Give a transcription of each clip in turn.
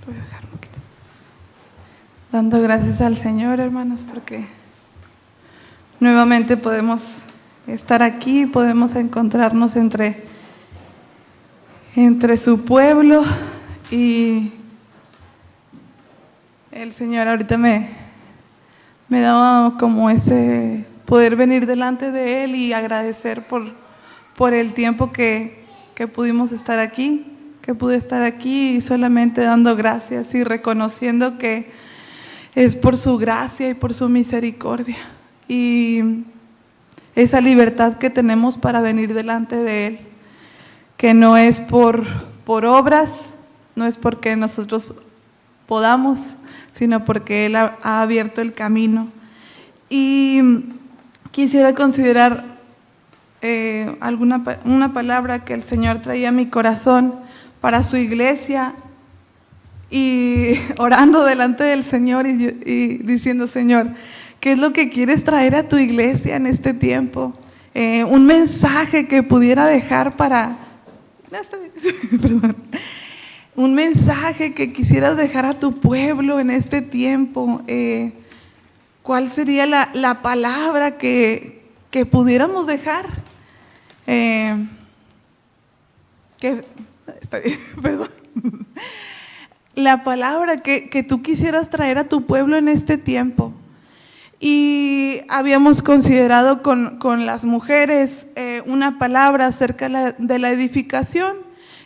Lo voy a dejar un poquito. Dando gracias al Señor, hermanos, porque nuevamente podemos estar aquí, podemos encontrarnos entre su pueblo, y el Señor ahorita me daba como ese poder venir delante de Él y agradecer por el tiempo que pudimos estar aquí, que pude estar aquí, y solamente dando gracias y reconociendo que es por su gracia y por su misericordia, y esa libertad que tenemos para venir delante de Él, que no es por obras, no es porque nosotros podamos, sino porque Él ha abierto el camino. Y quisiera considerar una palabra que el Señor traía a mi corazón para su iglesia, y orando delante del Señor y diciendo: Señor, ¿qué es lo que quieres traer a tu iglesia en este tiempo? Un mensaje que pudiera dejar para... Perdón. Un mensaje que quisieras dejar a tu pueblo en este tiempo. ¿Cuál sería la palabra que pudiéramos dejar? Está bien, perdón. La palabra que tú quisieras traer a tu pueblo en este tiempo. Y habíamos considerado con las mujeres una palabra acerca de la edificación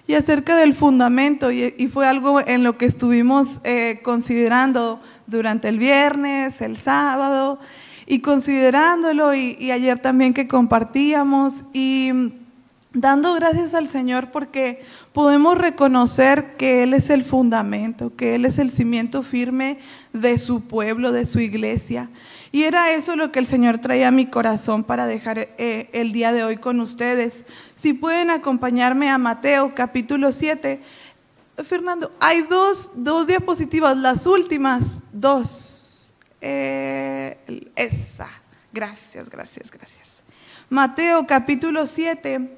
y acerca del fundamento, y fue algo en lo que estuvimos considerando durante el viernes, el sábado, y considerándolo, y ayer también que compartíamos, y dando gracias al Señor porque podemos reconocer que Él es el fundamento, que Él es el cimiento firme de su pueblo, de su iglesia. Y era eso lo que el Señor traía a mi corazón para dejar el día de hoy con ustedes. Si pueden acompañarme a Mateo capítulo 7. Fernando, hay dos diapositivas, las últimas dos. Esa. Gracias. Mateo capítulo 7.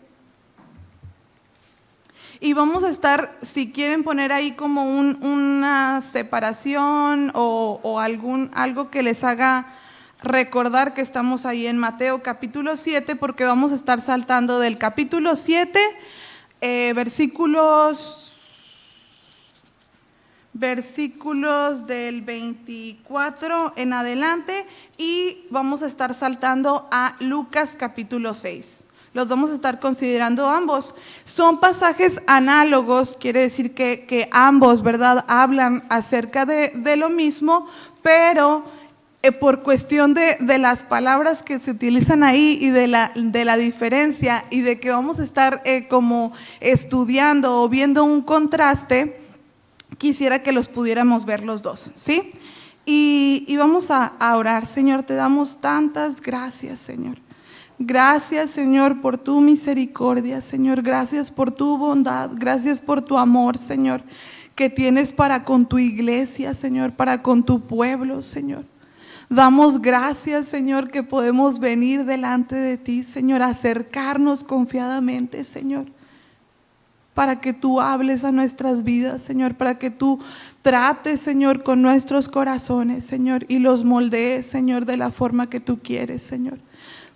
Y vamos a estar, si quieren poner ahí como una separación o algo que les haga recordar que estamos ahí en Mateo capítulo 7, porque vamos a estar saltando del capítulo 7, versículos del 24 en adelante, y vamos a estar saltando a Lucas capítulo 6. Los vamos a estar considerando ambos. Son pasajes análogos, quiere decir que ambos, ¿verdad?, hablan acerca de lo mismo, pero por cuestión de las palabras que se utilizan ahí y de la diferencia, y de que vamos a estar como estudiando o viendo un contraste, quisiera que los pudiéramos ver los dos, ¿sí? Y vamos a orar. Señor, te damos tantas gracias, Señor. Gracias, Señor, por tu misericordia, Señor. Gracias por tu bondad. Gracias por tu amor, Señor, que tienes para con tu iglesia, Señor, para con tu pueblo, Señor. Damos gracias, Señor, que podemos venir delante de ti, Señor, acercarnos confiadamente, Señor, para que tú hables a nuestras vidas, Señor, para que tú trates, Señor, con nuestros corazones, Señor, y los moldees, Señor, de la forma que tú quieres, Señor.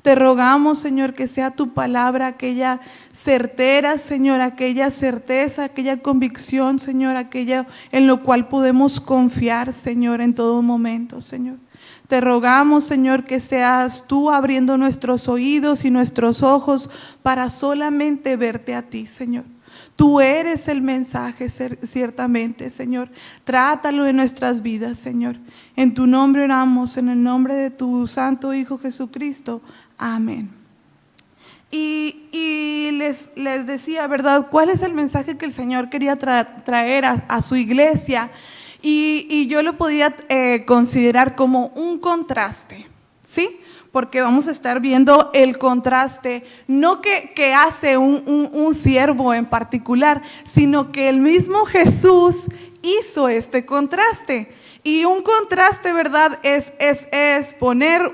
Te rogamos, Señor, que sea tu palabra aquella certera, Señor, aquella certeza, aquella convicción, Señor, aquella en lo cual podemos confiar, Señor, en todo momento, Señor. Te rogamos, Señor, que seas tú abriendo nuestros oídos y nuestros ojos para solamente verte a ti, Señor. Tú eres el mensaje, ciertamente, Señor. Trátalo en nuestras vidas, Señor. En tu nombre oramos, en el nombre de tu Santo Hijo Jesucristo. Amén. Y les decía, ¿verdad?, cuál es el mensaje que el Señor quería traer a su iglesia. Y yo lo podía considerar como un contraste, ¿sí? Porque vamos a estar viendo el contraste, no que hace un siervo en particular, sino que el mismo Jesús hizo este contraste. Y un contraste, ¿verdad? Es poner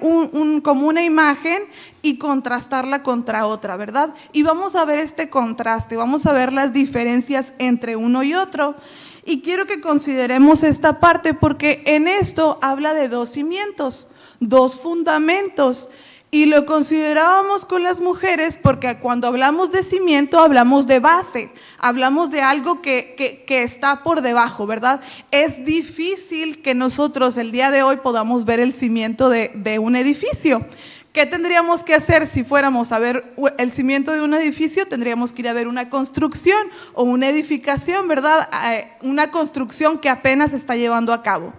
como una imagen y contrastarla contra otra, ¿verdad? Y vamos a ver este contraste, vamos a ver las diferencias entre uno y otro. Y quiero que consideremos esta parte porque en esto habla de dos cimientos, dos fundamentos. Y lo considerábamos con las mujeres porque cuando hablamos de cimiento hablamos de base, hablamos de algo que está por debajo, ¿verdad? Es difícil que nosotros el día de hoy podamos ver el cimiento de un edificio. ¿Qué tendríamos que hacer si fuéramos a ver el cimiento de un edificio? Tendríamos que ir a ver una construcción o una edificación, ¿verdad? Una construcción que apenas se está llevando a cabo.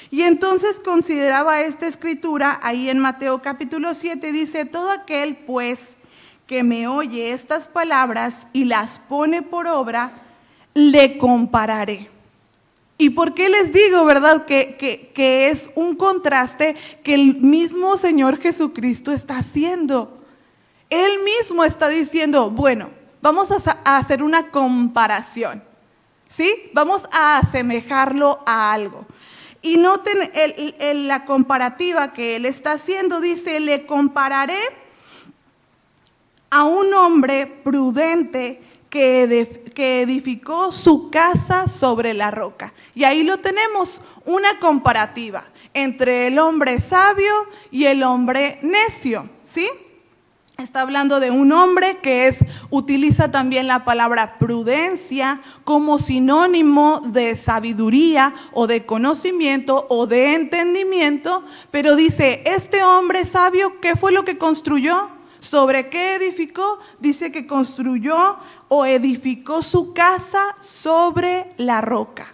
Y entonces consideraba esta escritura ahí en Mateo capítulo 7, dice: todo aquel pues que me oye estas palabras y las pone por obra, le compararé. ¿Y por qué les digo, verdad, que es un contraste que el mismo Señor Jesucristo está haciendo? Él mismo está diciendo, bueno, vamos a hacer una comparación, ¿sí? Vamos a asemejarlo a algo. Y noten la comparativa que él está haciendo, dice: le compararé a un hombre prudente que edificó su casa sobre la roca. Y ahí lo tenemos, una comparativa entre el hombre sabio y el hombre necio, ¿sí? Está hablando de un hombre que utiliza también la palabra prudencia como sinónimo de sabiduría o de conocimiento o de entendimiento, pero dice, este hombre sabio, ¿qué fue lo que construyó? ¿Sobre qué edificó? Dice que construyó o edificó su casa sobre la roca.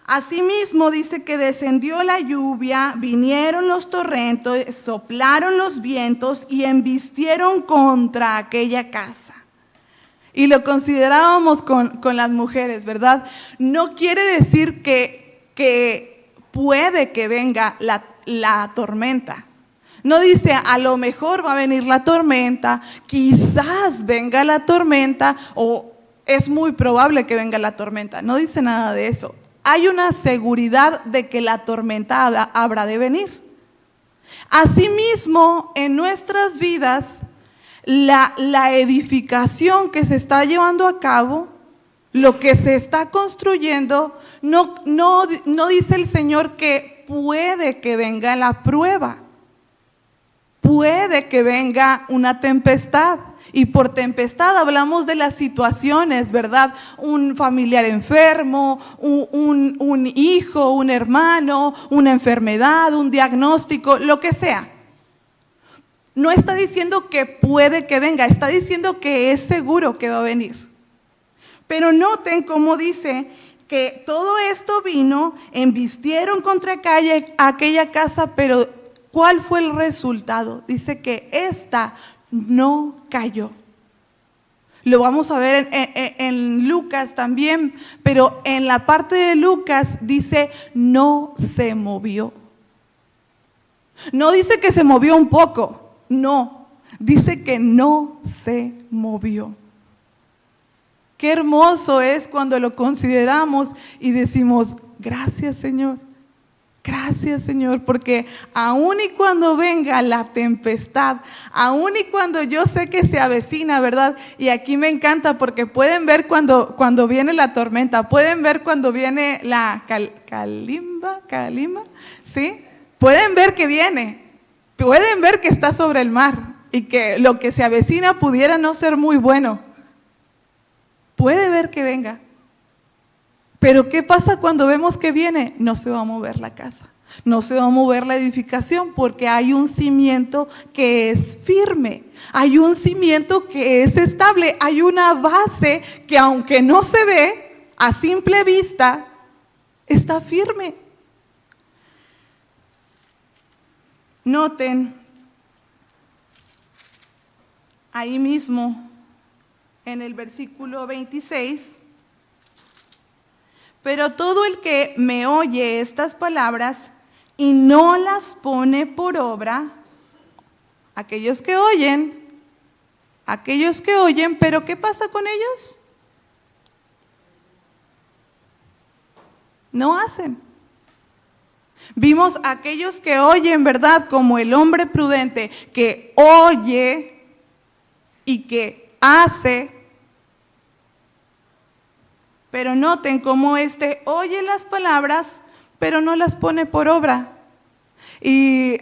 Asimismo dice que descendió la lluvia, vinieron los torrentes, soplaron los vientos y embistieron contra aquella casa. Y lo considerábamos con las mujeres, ¿verdad? No quiere decir que puede que venga la tormenta. No dice, a lo mejor va a venir la tormenta, quizás venga la tormenta o es muy probable que venga la tormenta. No dice nada de eso. Hay una seguridad de que la tormenta habrá de venir. Asimismo, en nuestras vidas, la edificación que se está llevando a cabo, lo que se está construyendo, no dice el Señor que puede que venga la prueba. Puede que venga una tempestad. Y por tempestad hablamos de las situaciones, ¿verdad? Un familiar enfermo, un hijo, un hermano, una enfermedad, un diagnóstico, lo que sea. No está diciendo que puede que venga, está diciendo que es seguro que va a venir. Pero noten cómo dice que todo esto vino, embistieron contra aquella casa, pero ¿cuál fue el resultado? Dice que esta no cayó. Lo vamos a ver en Lucas también, pero en la parte de Lucas dice no se movió. No dice que se movió un poco, no, dice que no se movió. Qué hermoso es cuando lo consideramos y decimos, gracias Señor. Gracias Señor, porque aun y cuando venga la tempestad, aun y cuando yo sé que se avecina, ¿verdad? Y aquí me encanta porque pueden ver cuando viene la tormenta, pueden ver cuando viene la calima, ¿sí? Pueden ver que viene, pueden ver que está sobre el mar y que lo que se avecina pudiera no ser muy bueno. Puede ver que venga. Pero ¿qué pasa cuando vemos que viene? No se va a mover la casa, no se va a mover la edificación porque hay un cimiento que es firme, hay un cimiento que es estable, hay una base que aunque no se ve a simple vista, está firme. Noten, ahí mismo en el versículo 26, pero todo el que me oye estas palabras y no las pone por obra, aquellos que oyen, pero ¿qué pasa con ellos? no hacen. Vimos a aquellos que oyen, ¿verdad? Como el hombre prudente que oye y que hace. Pero noten cómo oye las palabras, pero no las pone por obra. Y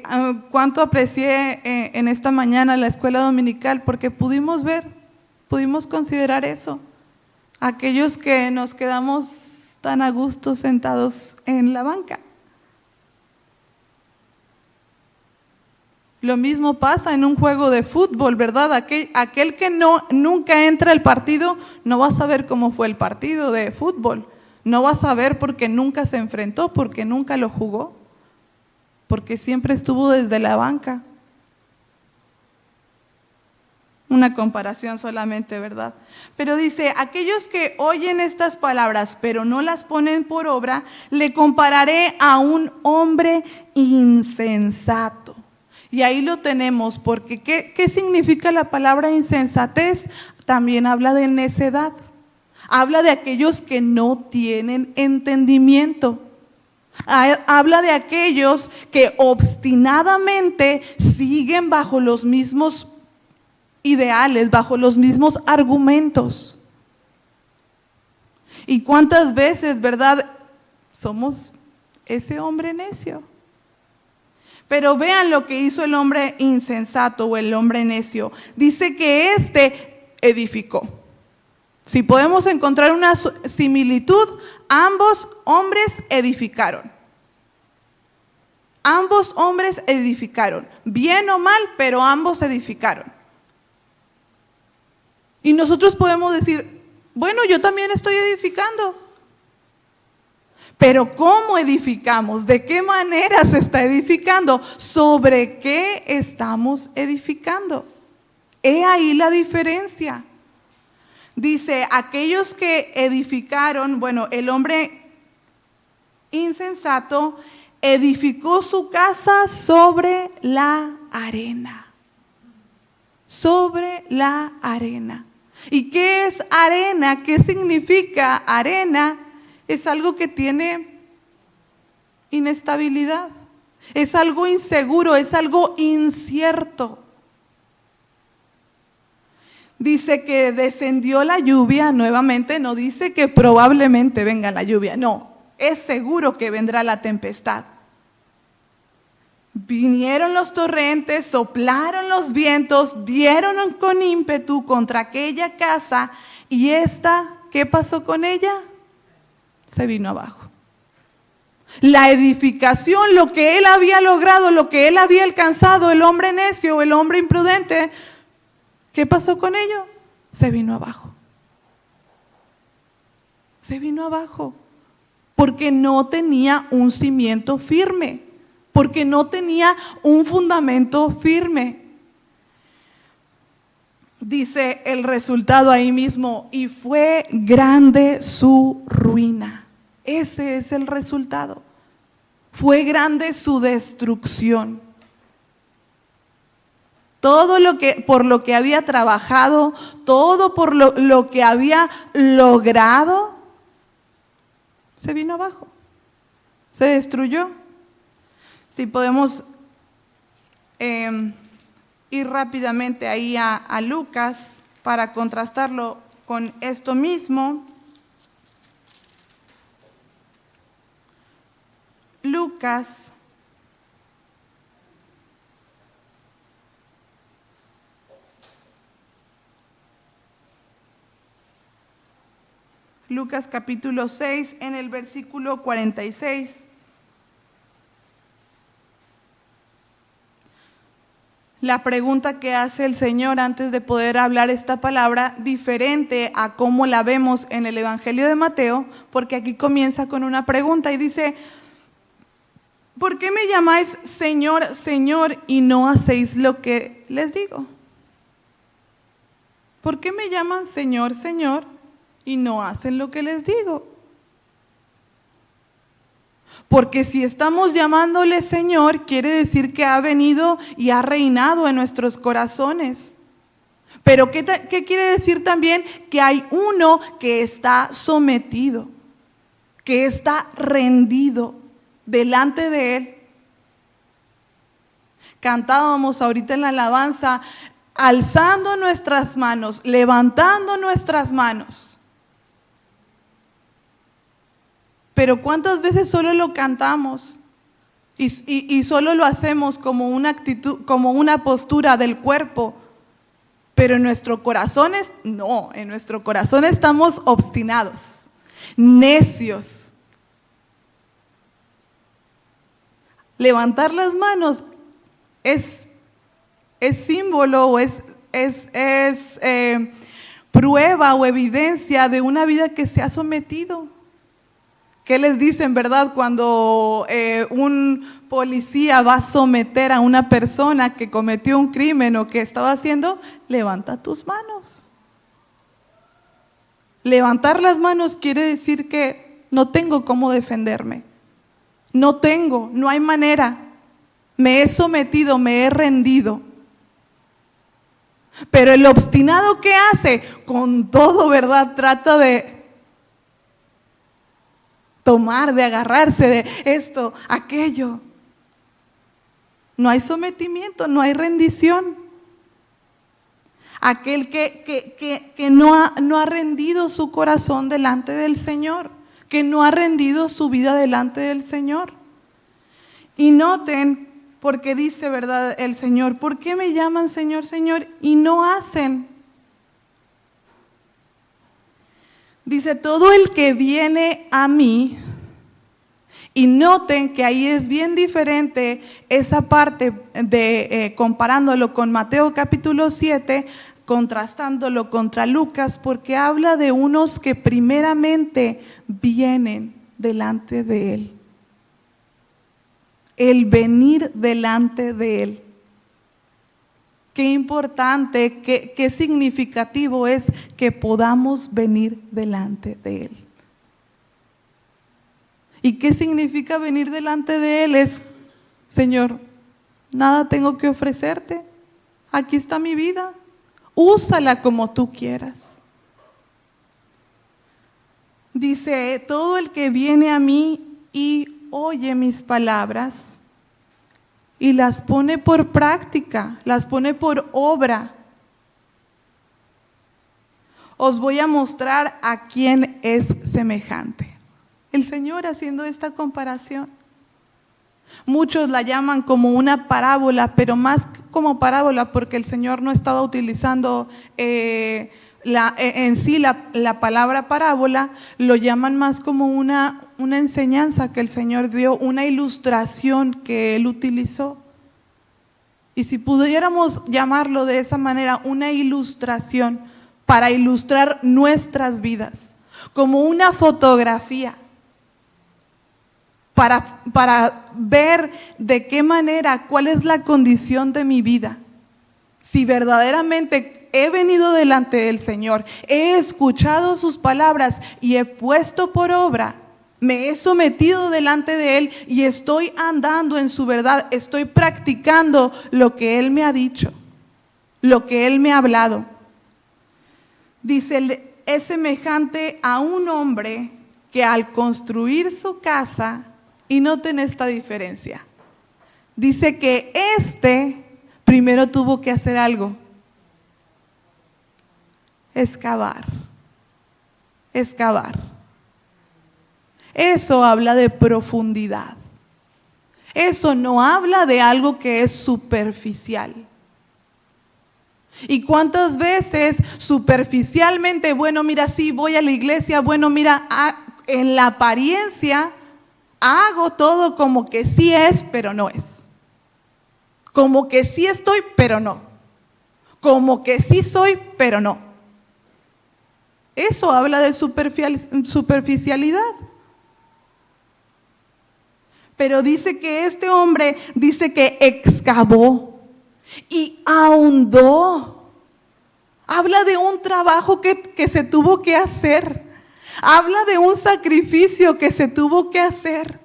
cuánto aprecié en esta mañana la escuela dominical, porque pudimos considerar eso. Aquellos que nos quedamos tan a gusto sentados en la banca. Lo mismo pasa en un juego de fútbol, ¿verdad? Aquel que nunca entra al partido no va a saber cómo fue el partido de fútbol. No va a saber porque nunca se enfrentó, porque nunca lo jugó, porque siempre estuvo desde la banca. Una comparación solamente, ¿verdad? Pero dice, aquellos que oyen estas palabras pero no las ponen por obra, le compararé a un hombre insensato. Y ahí lo tenemos, porque ¿qué significa la palabra insensatez? También habla de necedad. Habla de aquellos que no tienen entendimiento. Habla de aquellos que obstinadamente siguen bajo los mismos ideales, bajo los mismos argumentos. ¿Y cuántas veces, verdad, somos ese hombre necio? Pero vean lo que hizo el hombre insensato o el hombre necio. Dice que edificó. Si podemos encontrar una similitud, ambos hombres edificaron. Ambos hombres edificaron. Bien o mal, pero ambos edificaron. Y nosotros podemos decir, bueno, yo también estoy edificando. Pero ¿cómo edificamos? ¿De qué manera se está edificando? ¿Sobre qué estamos edificando? He ahí la diferencia. Dice, aquellos que edificaron, bueno, el hombre insensato edificó su casa sobre la arena. Sobre la arena. ¿Y qué es arena? ¿Qué significa arena? Es algo que tiene inestabilidad, es algo inseguro, es algo incierto. Dice que descendió la lluvia nuevamente, no dice que probablemente venga la lluvia, no, es seguro que vendrá la tempestad. Vinieron los torrentes, soplaron los vientos, dieron con ímpetu contra aquella casa y ¿qué pasó con ella? Se vino abajo. La edificación, lo que él había logrado, lo que él había alcanzado, el hombre necio, el hombre imprudente, ¿qué pasó con ello? Se vino abajo. Se vino abajo. Porque no tenía un cimiento firme, porque no tenía un fundamento firme. Dice el resultado ahí mismo, y fue grande su ruina. Ese es el resultado. Fue grande su destrucción. Todo por lo que había trabajado, todo por lo que había logrado, se vino abajo, se destruyó. Si podemos ir rápidamente ahí a Lucas para contrastarlo con esto mismo. Lucas capítulo 6 en el versículo 46. La pregunta que hace el Señor antes de poder hablar esta palabra, diferente a cómo la vemos en el Evangelio de Mateo, porque aquí comienza con una pregunta y dice, ¿por qué me llamáis Señor, Señor y no hacéis lo que les digo? ¿Por qué me llaman Señor, Señor y no hacen lo que les digo? Porque si estamos llamándole Señor, quiere decir que ha venido y ha reinado en nuestros corazones. Pero ¿qué quiere decir también? Que hay uno que está sometido, que está rendido delante de Él. Cantábamos ahorita en la alabanza, alzando nuestras manos, levantando nuestras manos. Pero ¿cuántas veces solo lo cantamos? Y solo lo hacemos como una actitud, como una postura del cuerpo. Pero en nuestro corazón no, en nuestro corazón estamos obstinados, necios. Levantar las manos es símbolo o es prueba o evidencia de una vida que se ha sometido. ¿Qué les dicen, verdad? Cuando un policía va a someter a una persona que cometió un crimen o que estaba haciendo, levanta tus manos. Levantar las manos quiere decir que no tengo cómo defenderme. No hay manera. Me he sometido, me he rendido. Pero el obstinado, ¿qué hace? Con todo, ¿verdad? Trata de tomar, de agarrarse de esto, aquello. No hay sometimiento, no hay rendición. Aquel que no ha rendido su corazón delante del Señor, que no ha rendido su vida delante del Señor. Y noten, porque dice, ¿verdad? El Señor, ¿por qué me llaman Señor, Señor? Y no hacen. Dice, todo el que viene a mí, y noten que ahí es bien diferente esa parte de comparándolo con Mateo capítulo 7, contrastándolo contra Lucas, porque habla de unos que primeramente vienen delante de Él. El venir delante de Él. Qué importante, qué significativo es que podamos venir delante de Él. ¿Y qué significa venir delante de Él? Es, Señor, nada tengo que ofrecerte. Aquí está mi vida. Úsala como tú quieras. Dice, todo el que viene a mí y oye mis palabras y las pone por práctica, las pone por obra. Os voy a mostrar a quién es semejante. El Señor haciendo esta comparación. Muchos la llaman como una parábola, pero más como parábola porque el Señor no estaba utilizando en sí la palabra parábola, lo llaman más como una enseñanza que el Señor dio, una ilustración que Él utilizó. Y si pudiéramos llamarlo de esa manera, una ilustración para ilustrar nuestras vidas, como una fotografía. Para ver de qué manera, cuál es la condición de mi vida. Si verdaderamente he venido delante del Señor, he escuchado sus palabras y he puesto por obra, me he sometido delante de Él y estoy andando en su verdad, estoy practicando lo que Él me ha dicho, lo que Él me ha hablado. Dice, es semejante a un hombre que al construir su casa, y noten esta diferencia. Dice que primero tuvo que hacer algo. Excavar. Eso habla de profundidad. Eso no habla de algo que es superficial. ¿Y cuántas veces superficialmente, bueno, mira, sí, voy a la iglesia, bueno, mira, en la apariencia hago todo como que sí es, pero no es. Como que sí estoy, pero no. Como que sí soy, pero no. Eso habla de superficialidad. Pero dice que este hombre, dice que excavó y ahondó. Habla de un trabajo que se tuvo que hacer. Habla de un sacrificio que se tuvo que hacer.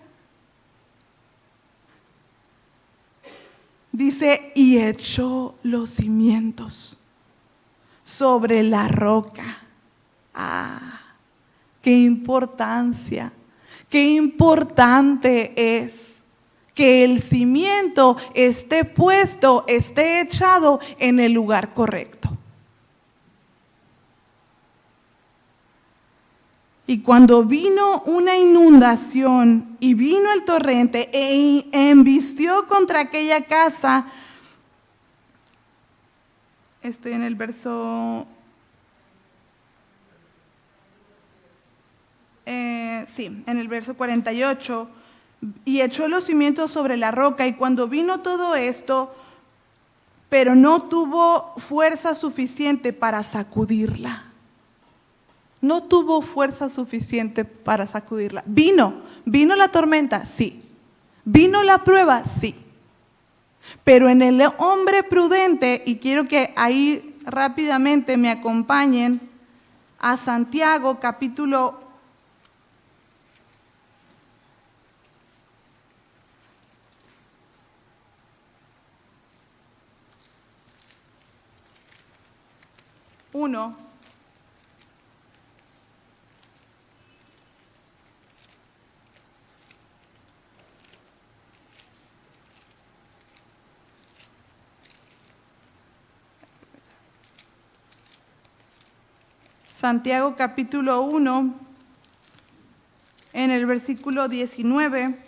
Dice, y echó los cimientos sobre la roca. Qué importancia, Qué importante es que el cimiento esté puesto, esté echado en el lugar correcto. Y cuando vino una inundación y vino el torrente e embistió contra aquella casa, estoy en el verso, en el verso 48, y echó los cimientos sobre la roca, y cuando vino todo esto, pero no tuvo fuerza suficiente para sacudirla. No tuvo fuerza suficiente para sacudirla. Vino la tormenta, sí. Vino la prueba, sí. Pero en el hombre prudente, y quiero que ahí rápidamente me acompañen a Santiago capítulo 1. Santiago capítulo 1, en el versículo 19.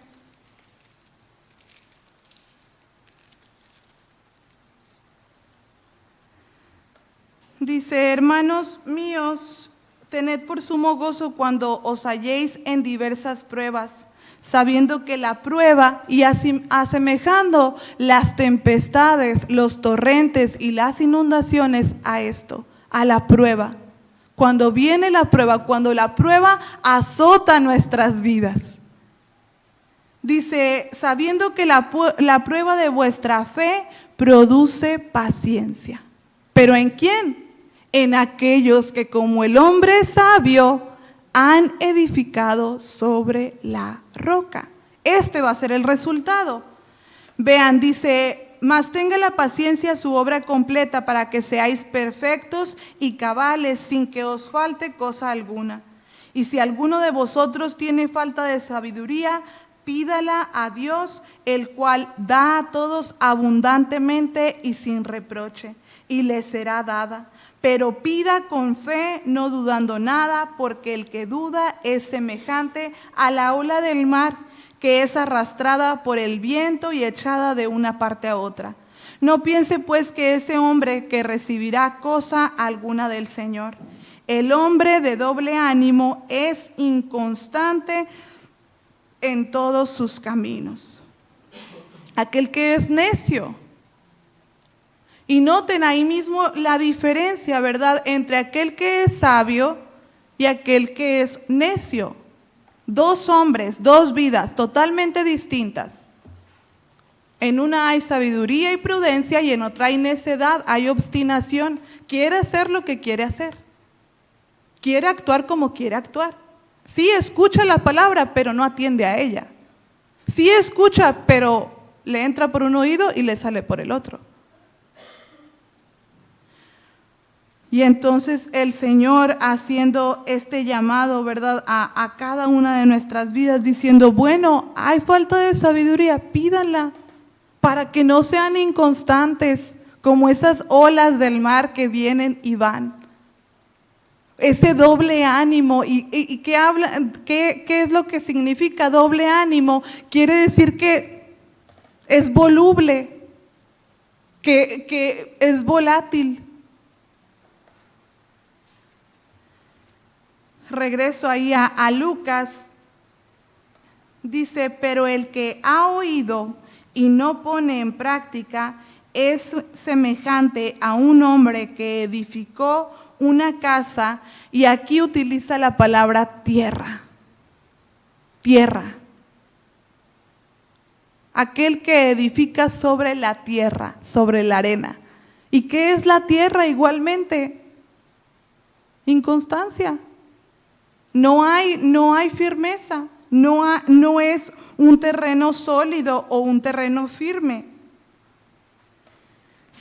Dice: hermanos míos, tened por sumo gozo cuando os halléis en diversas pruebas, sabiendo que la prueba, y asemejando las tempestades, los torrentes y las inundaciones a esto, a la prueba. Cuando viene la prueba, cuando la prueba azota nuestras vidas. Dice: sabiendo que la prueba de vuestra fe produce paciencia. ¿Pero en quién? En aquellos que como el hombre sabio han edificado sobre la roca. Este va a ser el resultado. Vean, dice: mas tenga la paciencia su obra completa para que seáis perfectos y cabales sin que os falte cosa alguna. Y si alguno de vosotros tiene falta de sabiduría, pídala a Dios, el cual da a todos abundantemente y sin reproche, y le será dada. Pero pida con fe, no dudando nada, porque el que duda es semejante a la ola del mar, que es arrastrada por el viento y echada de una parte a otra. No piense pues que ese hombre que recibirá cosa alguna del Señor. El hombre de doble ánimo es inconstante en todos sus caminos. Aquel que es necio. Y noten ahí mismo la diferencia, ¿verdad?, entre aquel que es sabio y aquel que es necio. Dos hombres, dos vidas totalmente distintas. En una hay sabiduría y prudencia y en otra hay necedad, hay obstinación. Quiere hacer lo que quiere hacer. Quiere actuar como quiere actuar. Sí escucha la palabra, pero no atiende a ella. Sí escucha, pero le entra por un oído y le sale por el otro. Y entonces el Señor haciendo este llamado, ¿verdad?, a cada una de nuestras vidas, diciendo: bueno, hay falta de sabiduría, pídanla, para que no sean inconstantes como esas olas del mar que vienen y van. Ese doble ánimo, ¿y qué habla? ¿Qué es lo que significa doble ánimo? Quiere decir que es voluble, que es volátil. Regreso ahí a Lucas, dice: pero el que ha oído y no pone en práctica es semejante a un hombre que edificó una casa, y aquí utiliza la palabra tierra. Tierra. Aquel que edifica sobre la tierra, sobre la arena. ¿Y qué es la tierra igualmente? Inconstancia. No hay firmeza, no es un terreno sólido o un terreno firme.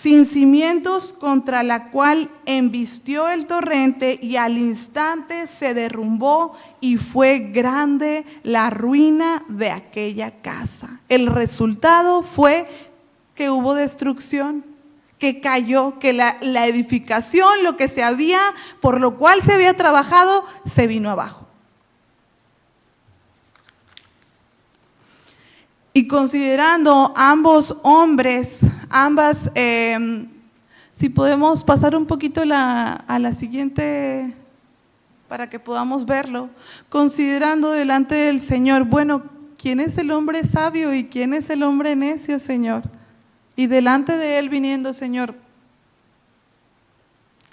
sin cimientos, contra la cual embistió el torrente, y al instante se derrumbó, y fue grande la ruina de aquella casa. El resultado fue que hubo destrucción, que cayó, que la edificación, lo que se había, por lo cual se había trabajado, se vino abajo. Y considerando ambos hombres, si podemos pasar un poquito a la siguiente para que podamos verlo, considerando delante del Señor, bueno, ¿quién es el hombre sabio y quién es el hombre necio, Señor? Y delante de Él viniendo, Señor,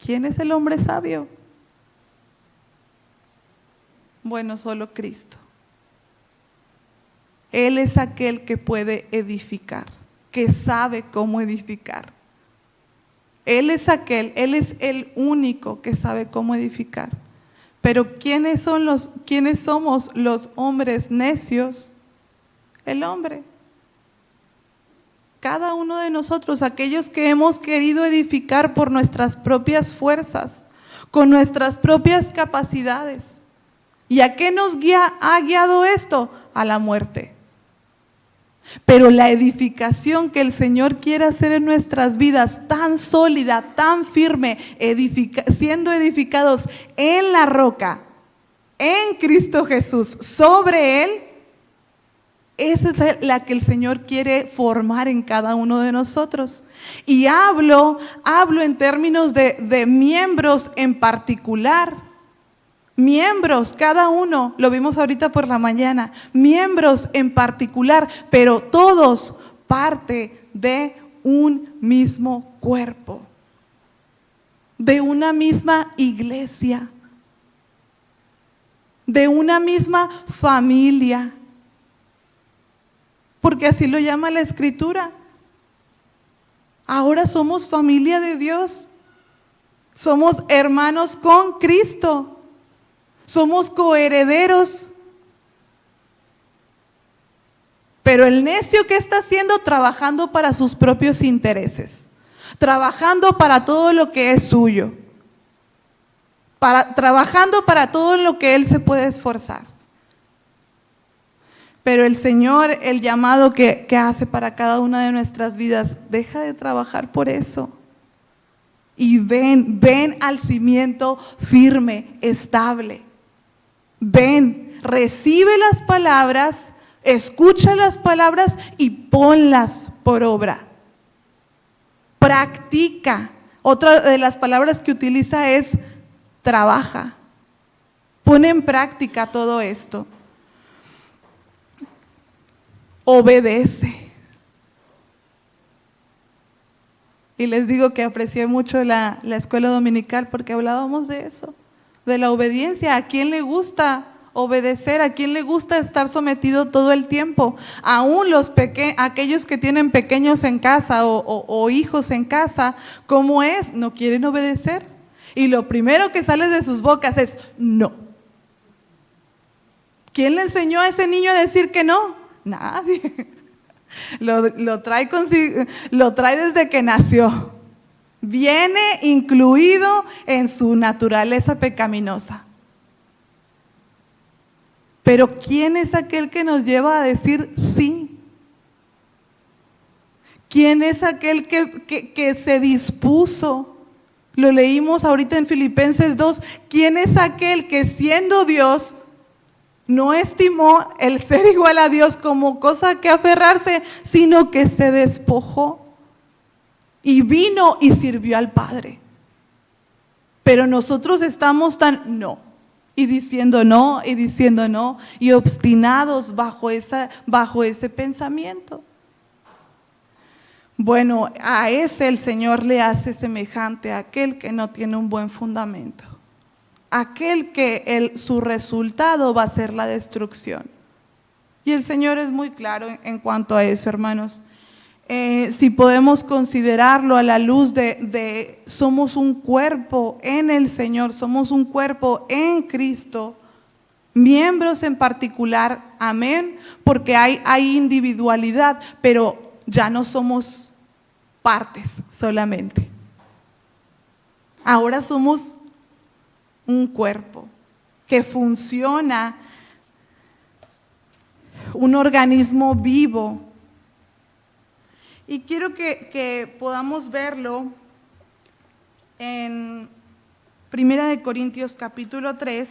¿quién es el hombre sabio? Bueno, solo Cristo. Él es aquel que puede edificar, que sabe cómo edificar. Él es el único que sabe cómo edificar. Pero ¿quiénes somos los hombres necios? El hombre. Cada uno de nosotros, aquellos que hemos querido edificar por nuestras propias fuerzas, con nuestras propias capacidades. ¿Y a qué nos ha guiado esto? A la muerte. Pero la edificación que el Señor quiere hacer en nuestras vidas, tan sólida, tan firme, siendo edificados en la roca, en Cristo Jesús, sobre Él, esa es la que el Señor quiere formar en cada uno de nosotros. Y hablo en términos de miembros en particular. Miembros, cada uno, lo vimos ahorita por la mañana, miembros en particular, pero todos parte de un mismo cuerpo, de una misma iglesia, de una misma familia, porque así lo llama la Escritura. Ahora somos familia de Dios, somos hermanos con Cristo. Somos coherederos. Pero el necio, ¿qué está haciendo? Trabajando para sus propios intereses. Trabajando para todo lo que es suyo. Trabajando para todo lo que él se puede esforzar. Pero el Señor, el llamado que hace para cada una de nuestras vidas, deja de trabajar por eso. Y ven al cimiento firme, estable. Ven, recibe las palabras, escucha las palabras y ponlas por obra. Practica. Otra de las palabras que utiliza es trabaja. Pone en práctica todo esto. Obedece. Y les digo que aprecié mucho la escuela dominical porque hablábamos de eso. De la obediencia. ¿A quién le gusta obedecer? ¿A quién le gusta estar sometido todo el tiempo? Aún aquellos que tienen pequeños en casa o hijos en casa, ¿cómo es? No quieren obedecer. Y lo primero que sale de sus bocas es no. ¿Quién le enseñó a ese niño a decir que no? Nadie. Lo trae desde que nació. Viene incluido en su naturaleza pecaminosa. Pero ¿quién es aquel que nos lleva a decir sí? ¿Quién es aquel que se dispuso? Lo leímos ahorita en Filipenses 2. ¿Quién es aquel que siendo Dios no estimó el ser igual a Dios como cosa que aferrarse, sino que se despojó? Y vino y sirvió al Padre. Pero nosotros estamos y diciendo no, y obstinados bajo ese pensamiento. Bueno, a ese el Señor le hace semejante a aquel que no tiene un buen fundamento. Aquel que su resultado va a ser la destrucción. Y el Señor es muy claro en cuanto a eso, hermanos. Si podemos considerarlo a la luz de somos un cuerpo en el Señor, somos un cuerpo en Cristo, miembros en particular, amén, porque hay individualidad, pero ya no somos partes solamente. Ahora somos un cuerpo que funciona, un organismo vivo. Y quiero que podamos verlo en 1 Corintios capítulo 3.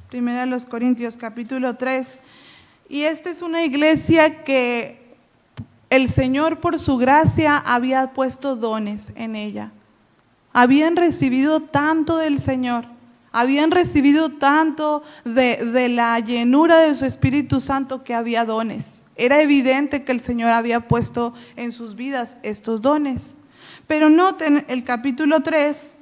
Primera de los Corintios capítulo 3. Y esta es una iglesia que el Señor por su gracia había puesto dones en ella. Habían recibido tanto del Señor, habían recibido tanto de la llenura de su Espíritu Santo que había dones. Era evidente que el Señor había puesto en sus vidas estos dones. Pero noten el capítulo 3.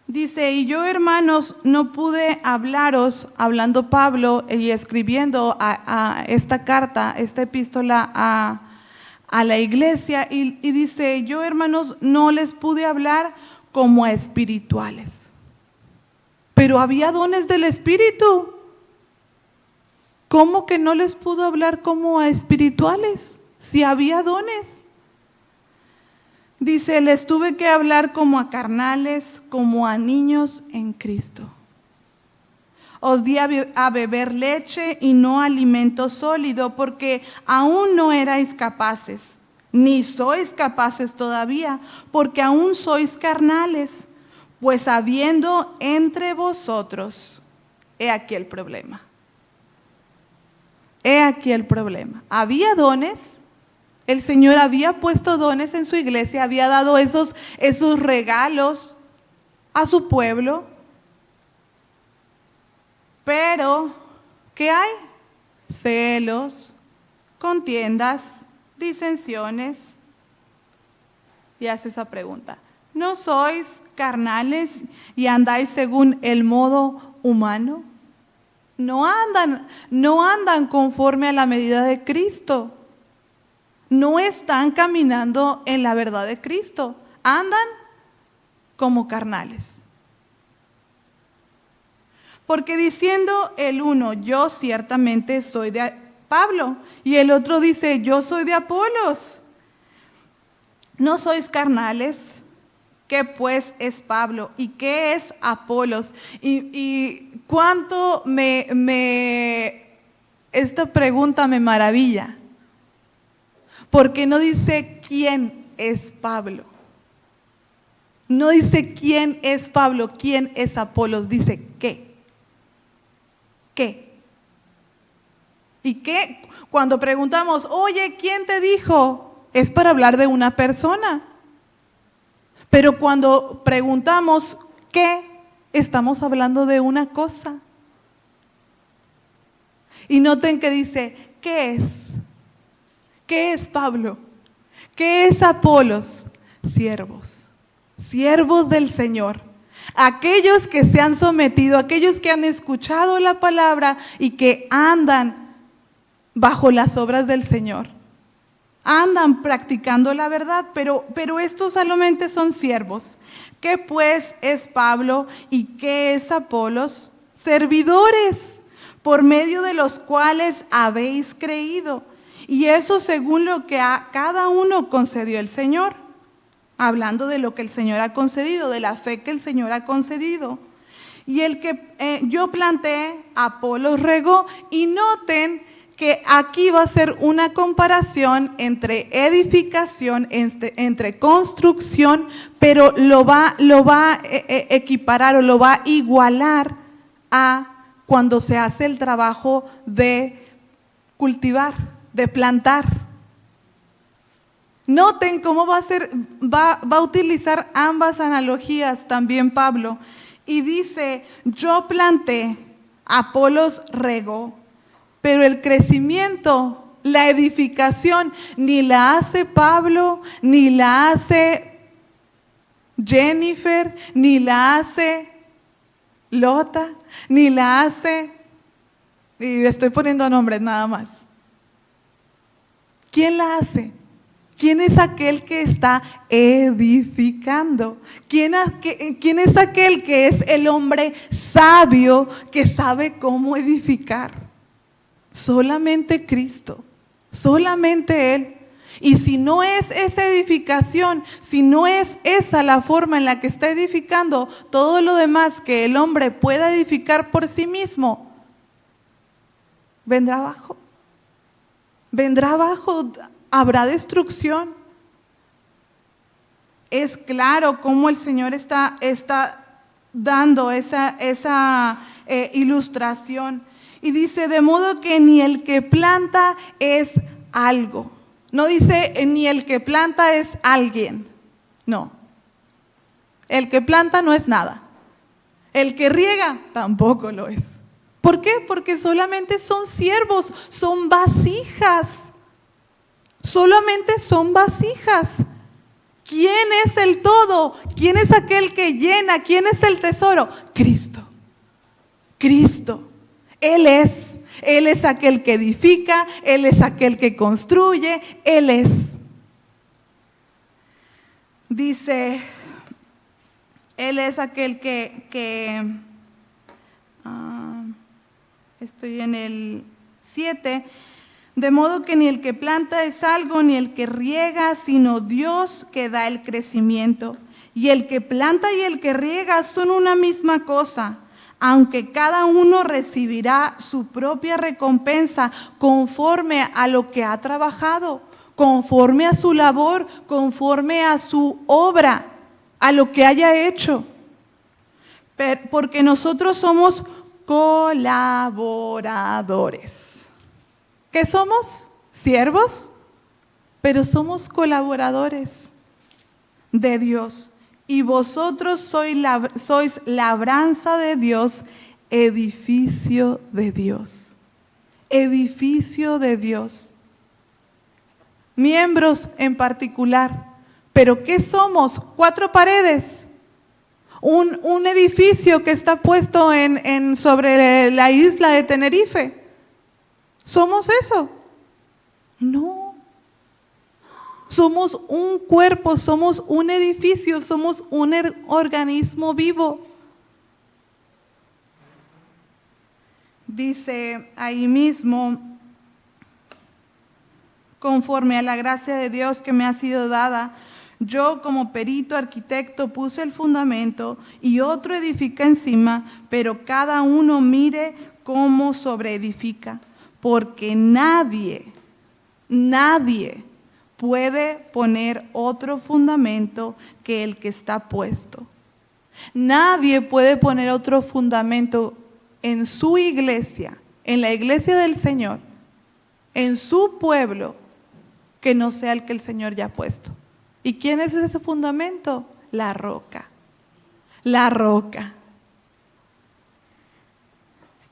Dice, y yo, hermanos, no pude hablaros, hablando Pablo y escribiendo a esta carta, esta epístola a la iglesia, y dice, yo, hermanos, no les pude hablar como a espirituales. Pero había dones del Espíritu. ¿Cómo que no les pudo hablar como a espirituales? Si había dones. Dice, les tuve que hablar como a carnales, como a niños en Cristo. Os di a beber leche y no alimento sólido, porque aún no erais capaces, ni sois capaces todavía, porque aún sois carnales, pues habiendo entre vosotros, he aquí el problema. He aquí el problema. Había dones. El Señor había puesto dones en su iglesia, había dado esos regalos a su pueblo. Pero, ¿qué hay? Celos, contiendas, disensiones. Y hace esa pregunta. ¿No sois carnales y andáis según el modo humano? No andan conforme a la medida de Cristo. No están caminando en la verdad de Cristo, andan como carnales. Porque diciendo el uno, yo ciertamente soy de Pablo, y el otro dice, yo soy de Apolos. ¿No sois carnales? ¿Qué pues es Pablo? ¿Y qué es Apolos? Y cuánto esta pregunta me maravilla. Porque no dice quién es Pablo. No dice quién es Pablo, quién es Apolos, dice qué. ¿Qué? ¿Y qué? Cuando preguntamos, oye, ¿quién te dijo? Es para hablar de una persona. Pero cuando preguntamos qué, estamos hablando de una cosa. Y noten que dice, ¿qué es? ¿Qué es Pablo? ¿Qué es Apolos? Siervos del Señor. Aquellos que se han sometido, aquellos que han escuchado la palabra y que andan bajo las obras del Señor. Andan practicando la verdad, pero estos solamente son siervos. ¿Qué pues es Pablo y qué es Apolos? Servidores, por medio de los cuales habéis creído. Y eso según lo que a cada uno concedió el Señor. Hablando de lo que el Señor ha concedido, de la fe que el Señor ha concedido. Y el que yo planté, Apolos regó. Y noten que aquí va a ser una comparación entre edificación, entre construcción, pero lo va a equiparar o lo va a igualar a cuando se hace el trabajo de cultivar, de plantar. Noten cómo va a utilizar ambas analogías también Pablo. Y dice, yo planté, Apolos regó, pero el crecimiento, la edificación, ni la hace Pablo, ni la hace Jennifer, ni la hace Lota, ni la hace, y estoy poniendo nombres nada más. ¿Quién la hace? ¿Quién es aquel que está edificando? ¿Quién es aquel que es el hombre sabio que sabe cómo edificar? Solamente Cristo, solamente Él. Y si no es esa edificación, si no es esa la forma en la que está edificando, todo lo demás que el hombre pueda edificar por sí mismo, vendrá abajo. Vendrá abajo, habrá destrucción. Es claro cómo el Señor está dando esa ilustración. Y dice, de modo que ni el que planta es algo. No dice ni el que planta es alguien. No. El que planta no es nada. El que riega tampoco lo es. ¿Por qué? Porque solamente son siervos, son vasijas. Solamente son vasijas. ¿Quién es el todo? ¿Quién es aquel que llena? ¿Quién es el tesoro? Cristo. Cristo. Él es. Él es aquel que edifica, Él es aquel que construye, Él es. Dice, Él es aquel estoy en el 7, de modo que ni el que planta es algo, ni el que riega, sino Dios que da el crecimiento. Y el que planta y el que riega son una misma cosa, aunque cada uno recibirá su propia recompensa conforme a lo que ha trabajado, conforme a su labor, conforme a su obra, a lo que haya hecho. Porque nosotros somos colaboradores. ¿Qué somos? Siervos, pero somos colaboradores de Dios. Y vosotros sois labranza de Dios, edificio de Dios. Edificio de Dios. Miembros en particular. ¿Pero qué somos? 4 paredes. Un edificio que está puesto sobre la isla de Tenerife. ¿Somos eso? No. Somos un cuerpo, somos un edificio, somos un organismo vivo. Dice ahí mismo, conforme a la gracia de Dios que me ha sido dada, yo como perito arquitecto puse el fundamento y otro edifica encima, pero cada uno mire cómo sobreedifica, porque nadie puede poner otro fundamento que el que está puesto. Nadie puede poner otro fundamento en su iglesia, en la iglesia del Señor, en su pueblo, que no sea el que el Señor ya ha puesto. ¿Y quién es ese fundamento? La roca. La roca.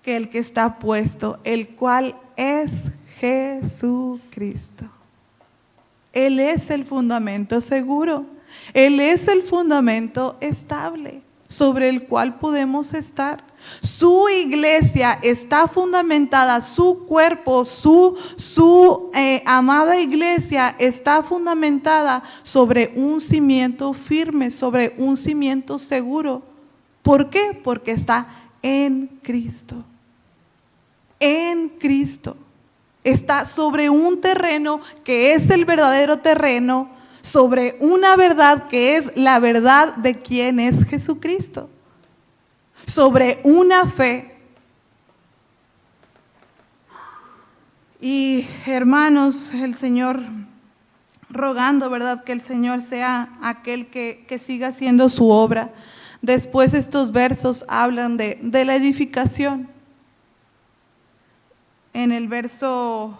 Que el que está puesto, el cual es Jesucristo. Él es el fundamento seguro. Él es el fundamento estable sobre el cual podemos estar. Su iglesia está fundamentada, su cuerpo, su amada iglesia está fundamentada sobre un cimiento firme, sobre un cimiento seguro. ¿Por qué? Porque está en Cristo. En Cristo. Está sobre un terreno que es el verdadero terreno, sobre una verdad que es la verdad de quién es Jesucristo, sobre una fe. Y hermanos, el Señor rogando, ¿verdad? Que el Señor sea aquel que siga haciendo su obra. Después estos versos hablan de la edificación. En el verso,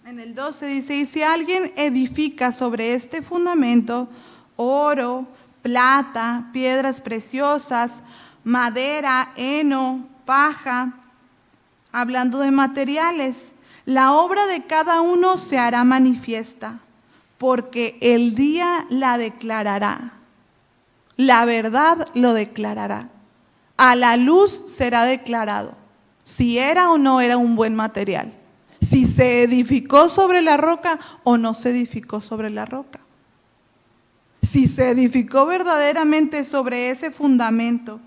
en el 12 dice, y si alguien edifica sobre este fundamento, oro, plata, piedras preciosas, madera, heno, paja, hablando de materiales, la obra de cada uno se hará manifiesta, porque el día la declarará. La verdad lo declarará. A la luz será declarado si era o no era un buen material, si se edificó sobre la roca o no se edificó sobre la roca. Si se edificó verdaderamente sobre ese fundamento.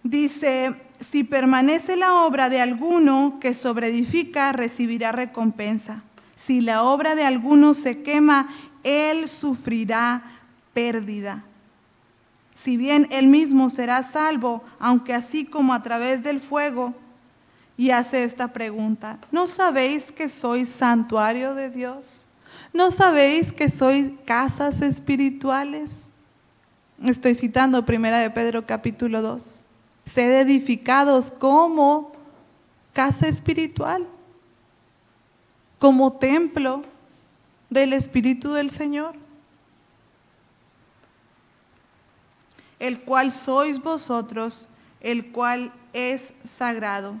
Dice, si permanece la obra de alguno que sobreedifica, recibirá recompensa. Si la obra de alguno se quema, él sufrirá pérdida. Si bien él mismo será salvo, aunque así como a través del fuego. Y hace esta pregunta, ¿no sabéis que sois santuario de Dios? ¿No sabéis que sois casas espirituales? Estoy citando 1 de Pedro capítulo 2. Sed edificados como casa espiritual, como templo del Espíritu del Señor, el cual sois vosotros, el cual es sagrado.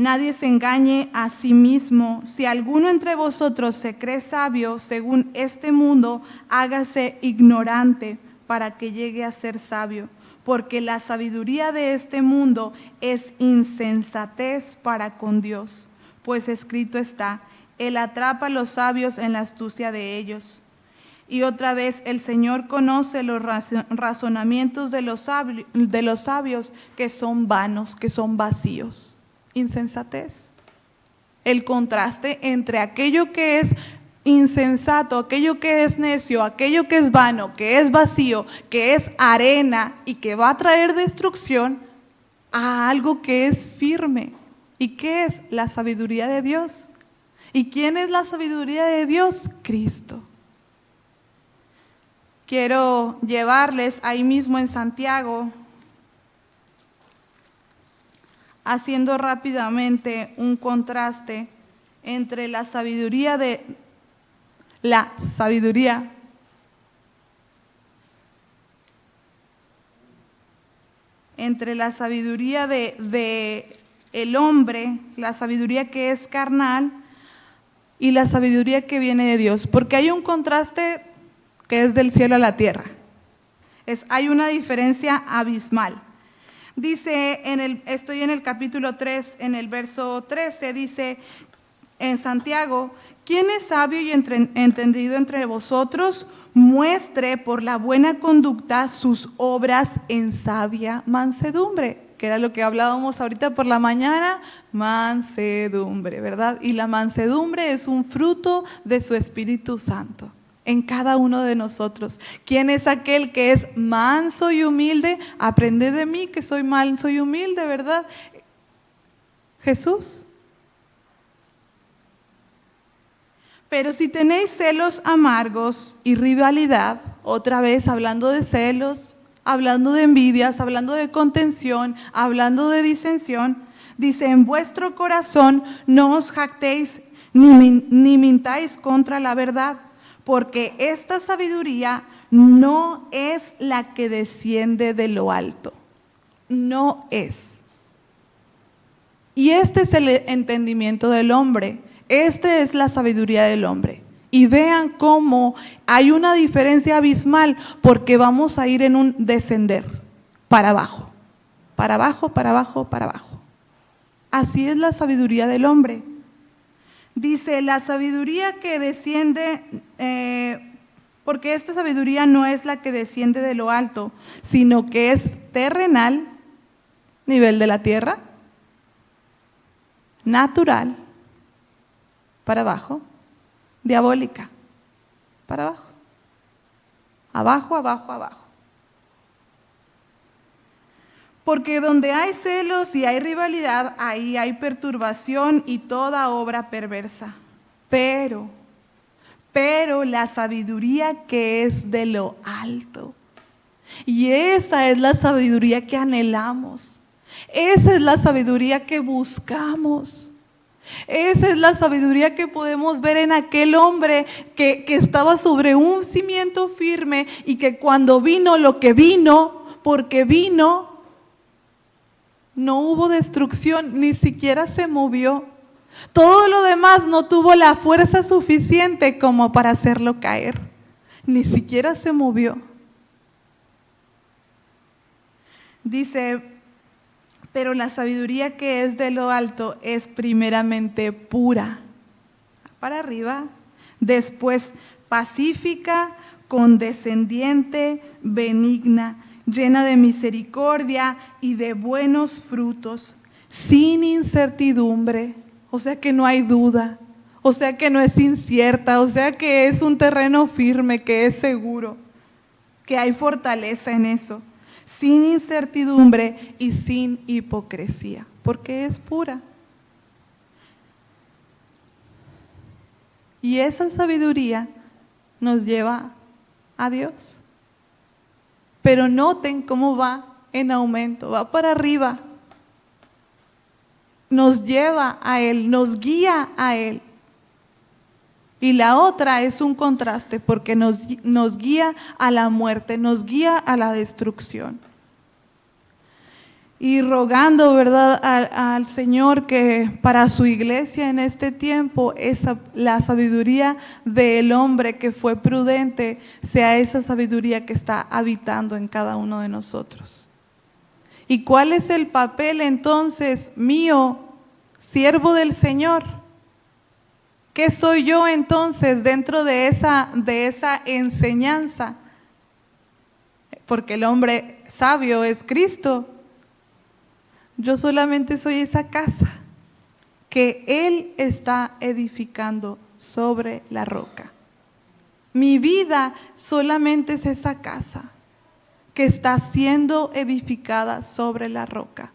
Nadie se engañe a sí mismo. Si alguno entre vosotros se cree sabio según este mundo, hágase ignorante para que llegue a ser sabio. Porque la sabiduría de este mundo es insensatez para con Dios. Pues escrito está, Él atrapa a los sabios en la astucia de ellos. Y otra vez, el Señor conoce los razonamientos de los sabios que son vanos, que son vacíos. Insensatez. El contraste entre aquello que es insensato, aquello que es necio, aquello que es vano, que es vacío, que es arena y que va a traer destrucción, a algo que es firme. ¿Y qué es? La sabiduría de Dios. ¿Y quién es la sabiduría de Dios? Cristo. Quiero llevarles ahí mismo en Santiago, haciendo rápidamente un contraste entre la sabiduría de el hombre, la sabiduría que es carnal y la sabiduría que viene de Dios, porque hay un contraste que es del cielo a la tierra. Hay una diferencia abismal. Dice, estoy en el capítulo 3, en el verso 13, dice en Santiago, ¿quién es sabio y entendido entre vosotros? Muestre por la buena conducta sus obras en sabia mansedumbre, que era lo que hablábamos ahorita por la mañana, mansedumbre, ¿verdad? Y la mansedumbre es un fruto de su Espíritu Santo en cada uno de nosotros. ¿Quién es aquel que es manso y humilde? Aprended de mí que soy manso y humilde, ¿verdad? Jesús. Pero si tenéis celos amargos y rivalidad, otra vez hablando de celos, hablando de envidias, hablando de contención, hablando de disensión, dice, en vuestro corazón no os jactéis ni mintáis contra la verdad, porque esta sabiduría no es la que desciende de lo alto, no es. Y este es el entendimiento del hombre, esta es la sabiduría del hombre. Y vean cómo hay una diferencia abismal, porque vamos a ir en un descender, para abajo, para abajo, para abajo, para abajo. Así es la sabiduría del hombre. Dice, la sabiduría que desciende, porque esta sabiduría no es la que desciende de lo alto, sino que es terrenal, nivel de la tierra, natural, para abajo, diabólica, para abajo, abajo, abajo, abajo. Porque donde hay celos y hay rivalidad, ahí hay perturbación y toda obra perversa. Pero la sabiduría que es de lo alto. Y esa es la sabiduría que anhelamos. Esa es la sabiduría que buscamos. Esa es la sabiduría que podemos ver en aquel hombre que estaba sobre un cimiento firme y que cuando vino lo que vino, porque vino, no hubo destrucción, ni siquiera se movió. Todo lo demás no tuvo la fuerza suficiente como para hacerlo caer. Ni siquiera se movió. Dice, Pero la sabiduría que es de lo alto es primeramente pura, para arriba, después pacífica, condescendiente, benigna, llena de misericordia y de buenos frutos, sin incertidumbre, o sea que no hay duda, o sea que no es incierta, o sea que es un terreno firme, que es seguro, que hay fortaleza en eso, sin incertidumbre y sin hipocresía, porque es pura. Y esa sabiduría nos lleva a Dios. Pero noten cómo va en aumento, va para arriba. Nos lleva a Él, nos guía a Él. Y la otra es un contraste porque nos guía a la muerte, nos guía a la destrucción. Y rogando, ¿verdad?, al Señor que para su iglesia en este tiempo la sabiduría del hombre que fue prudente sea esa sabiduría que está habitando en cada uno de nosotros. ¿Y cuál es el papel entonces mío, siervo del Señor? ¿Qué soy yo entonces dentro de esa enseñanza? Porque el hombre sabio es Cristo. Yo solamente soy esa casa que Él está edificando sobre la roca. Mi vida solamente es esa casa que está siendo edificada sobre la roca.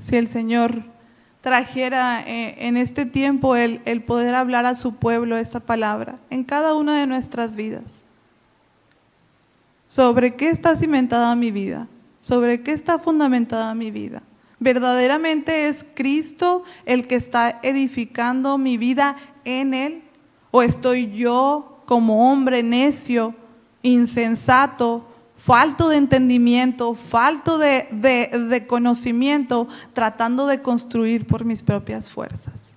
Si el Señor trajera en este tiempo el poder hablar a su pueblo esta palabra en cada una de nuestras vidas. ¿Sobre qué está cimentada mi vida? ¿Sobre qué está fundamentada mi vida? ¿Verdaderamente es Cristo el que está edificando mi vida en Él? ¿O estoy yo como hombre necio, insensato, falto de entendimiento, falto de conocimiento, tratando de construir por mis propias fuerzas?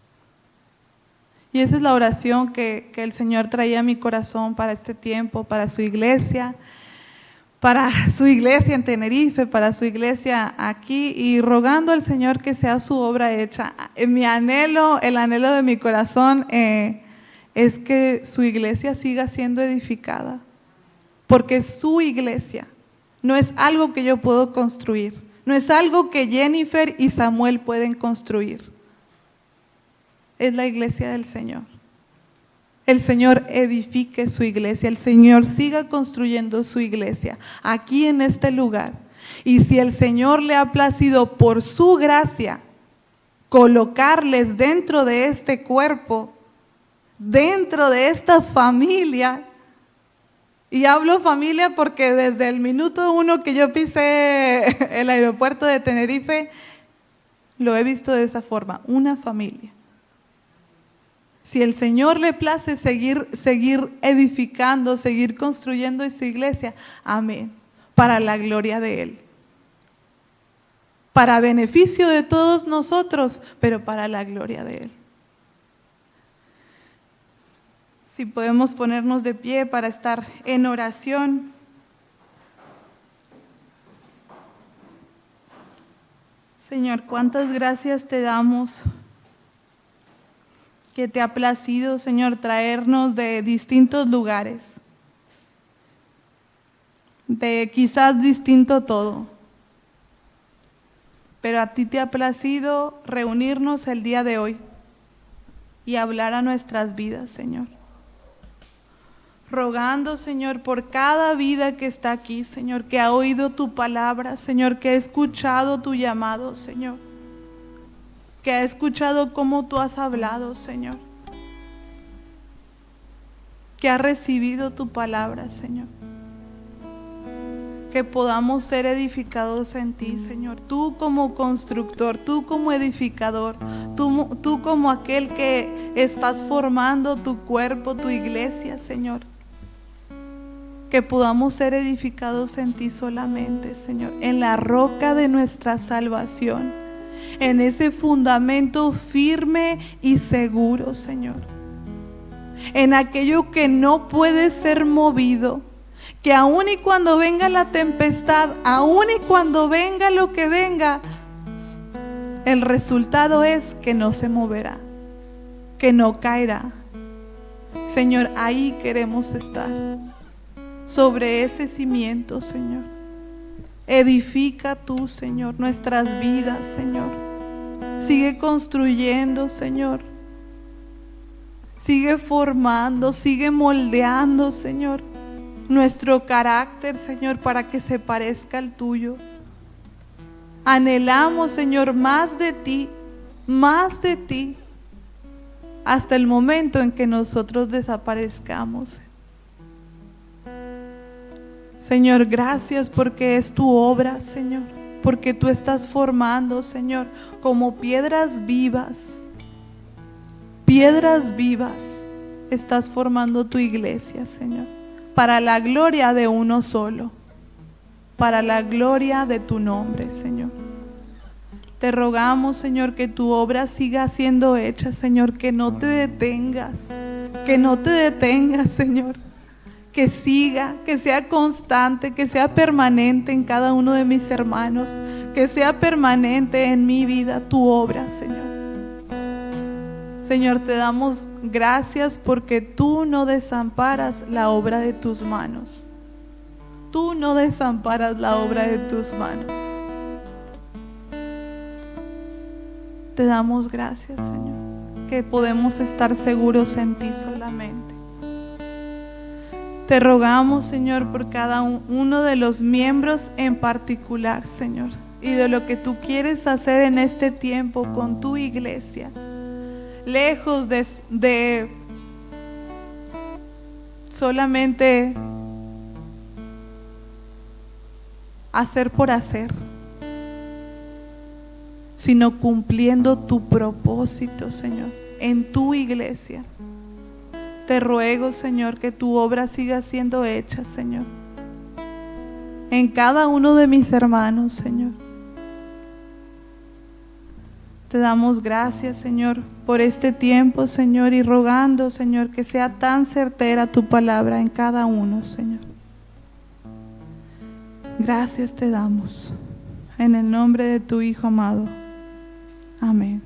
Y esa es la oración que el Señor traía a mi corazón para este tiempo, para su iglesia en Tenerife, para su iglesia aquí, y rogando al Señor que sea su obra hecha. El anhelo de mi corazón es que su iglesia siga siendo edificada, porque su iglesia no es algo que yo puedo construir, no es algo que Jennifer y Samuel pueden construir, es la iglesia del Señor. El Señor edifique su iglesia, el Señor siga construyendo su iglesia aquí en este lugar. Y si el Señor le ha placido por su gracia colocarles dentro de este cuerpo, dentro de esta familia, y hablo familia porque desde el minuto 1 que yo pisé el aeropuerto de Tenerife, lo he visto de esa forma, una familia. Si el Señor le place seguir edificando, seguir construyendo su iglesia, amén, para la gloria de Él. Para beneficio de todos nosotros, pero para la gloria de Él. Si podemos ponernos de pie para estar en oración. Señor, cuántas gracias te damos, que te ha placido, Señor, traernos de distintos lugares, de quizás distinto todo, pero a ti te ha placido reunirnos el día de hoy y hablar a nuestras vidas, Señor. Rogando, Señor, por cada vida que está aquí, Señor, que ha oído tu palabra, Señor, que ha escuchado tu llamado, Señor, que ha escuchado cómo tú has hablado, Señor, que ha recibido tu palabra, Señor. Que podamos ser edificados en ti, Señor. Tú como constructor, tú como edificador, tú como aquel que estás formando tu cuerpo, tu iglesia, Señor. Que podamos ser edificados en ti solamente, Señor, en la roca de nuestra salvación, en ese fundamento firme y seguro, Señor, en aquello que no puede ser movido, Que aun y cuando venga la tempestad, aun y cuando venga lo que venga, el resultado es que no se moverá, que no caerá. Señor, ahí queremos estar, sobre ese cimiento, Señor. Edifica tú, Señor, nuestras vidas, Señor. Sigue construyendo, Señor. Sigue formando, sigue moldeando, Señor, nuestro carácter, Señor, para que se parezca al tuyo. Anhelamos, Señor, más de ti, hasta el momento en que nosotros desaparezcamos. Señor, gracias porque es tu obra, Señor, porque tú estás formando, Señor, como piedras vivas, estás formando tu iglesia, Señor, para la gloria de uno solo, para la gloria de tu nombre, Señor. Te rogamos, Señor, que tu obra siga siendo hecha, Señor, que no te detengas, Señor, que siga, que sea constante, que sea permanente en cada uno de mis hermanos, que sea permanente en mi vida tu obra, Señor. Señor, te damos gracias porque tú no desamparas la obra de tus manos. Tú no desamparas la obra de tus manos. Te damos gracias, Señor, que podemos estar seguros en ti solamente. Te rogamos, Señor, por cada uno de los miembros en particular, Señor, y de lo que tú quieres hacer en este tiempo con tu iglesia. Lejos de solamente hacer por hacer, sino cumpliendo tu propósito, Señor, en tu iglesia. Te ruego, Señor, que tu obra siga siendo hecha, Señor, en cada uno de mis hermanos, Señor. Te damos gracias, Señor, por este tiempo, Señor, y rogando, Señor, que sea tan certera tu palabra en cada uno, Señor. Gracias te damos, en el nombre de tu Hijo amado. Amén.